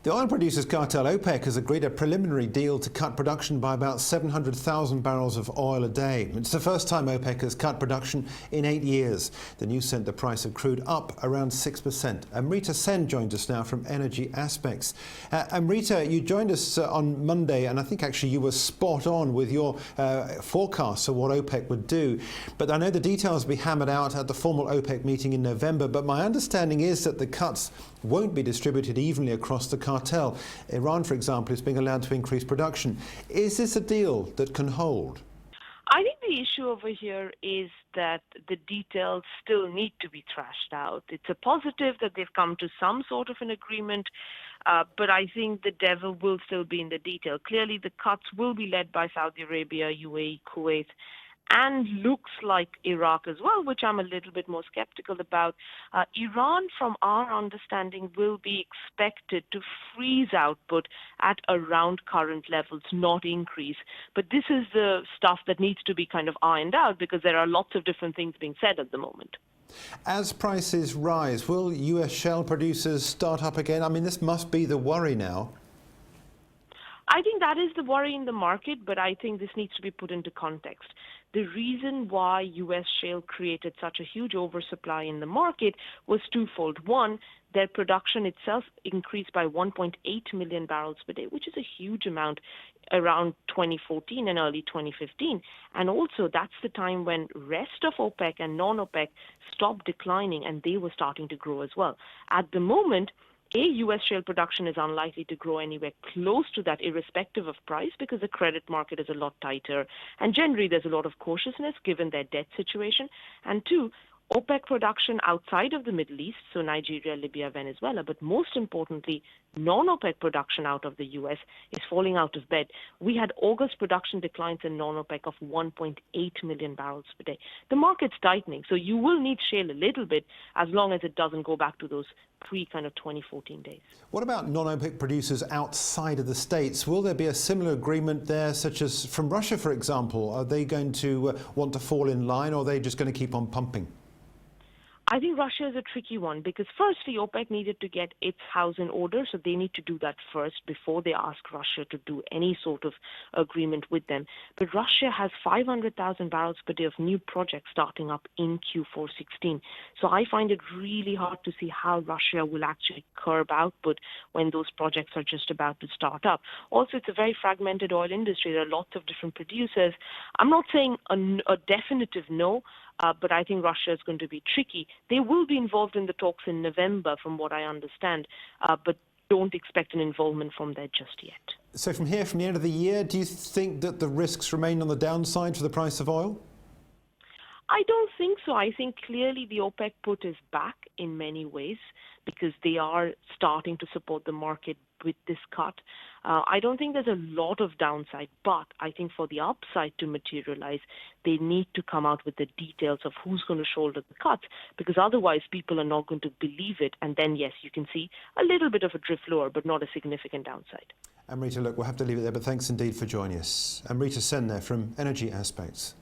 The oil producers cartel OPEC has agreed a preliminary deal to cut production by about 700,000 barrels of oil a day. It's the first time OPEC has cut production in 8 years. The news sent the price of crude up around 6%. Amrita Sen joins us now from Energy Aspects. Amrita, you joined us on Monday, and I think actually you were spot on with your forecasts of what OPEC would do. But I know the details will be hammered out at the formal OPEC meeting in November. But my understanding is that the cuts won't be distributed evenly across the cartel. Iran, for example, is being allowed to increase production. Is this a deal that can hold? I think the issue over here is that the details still need to be thrashed out. It's a positive that they've come to some sort of an agreement, but I think the devil will still be in the detail. Clearly, the cuts will be led by Saudi Arabia, UAE, Kuwait, and looks like Iraq as well, which I'm a little bit more skeptical about. Iran, from our understanding, will be expected to freeze output at around current levels, not increase. But this is the stuff that needs to be kind of ironed out because there are lots of different things being said at the moment. As prices rise, will US shale producers start up again? I mean, this must be the worry now. I think that is the worry in the market, but I think this needs to be put into context. The reason why U.S. shale created such a huge oversupply in the market was twofold. One, their production itself increased by 1.8 million barrels per day, which is a huge amount around 2014 and early 2015. And also, that's the time when rest of OPEC and non-OPEC stopped declining, and they were starting to grow as well. At the moment, U.S. shale production is unlikely to grow anywhere close to that, irrespective of price, because the credit market is a lot tighter. And generally, there's a lot of cautiousness given their debt situation. And two, OPEC production outside of the Middle East, so Nigeria, Libya, Venezuela, but most importantly, non-OPEC production out of the U.S. is falling out of bed. We had August production declines in non-OPEC of 1.8 million barrels per day. The market's tightening, so you will need shale a little bit as long as it doesn't go back to those pre-kind of 2014 days. What about non-OPEC producers outside of the States? Will there be a similar agreement there, such as from Russia, for example? Are they going to want to fall in line, or are they just going to keep on pumping? I think Russia is a tricky one because firstly, OPEC needed to get its house in order, so they need to do that first before they ask Russia to do any sort of agreement with them. But Russia has 500,000 barrels per day of new projects starting up in Q4 16. So I find it really hard to see how Russia will actually curb output when those projects are just about to start up. Also, it's a very fragmented oil industry. There are lots of different producers. I'm not saying a definitive no, but I think Russia is going to be tricky. They will be involved in the talks in November, from what I understand, but don't expect an involvement from there just yet. So from here, from the end of the year, do you think that the risks remain on the downside for the price of oil? I don't think so. I think clearly the OPEC put is back in many ways because they are starting to support the market with this cut. I don't think there's a lot of downside, but I think for the upside to materialize, they need to come out with the details of who's going to shoulder the cuts, because otherwise people are not going to believe it. And then, yes, you can see a little bit of a drift lower, but not a significant downside. Amrita, look, we'll have to leave it there, but thanks indeed for joining us. Amrita Sen there from Energy Aspects.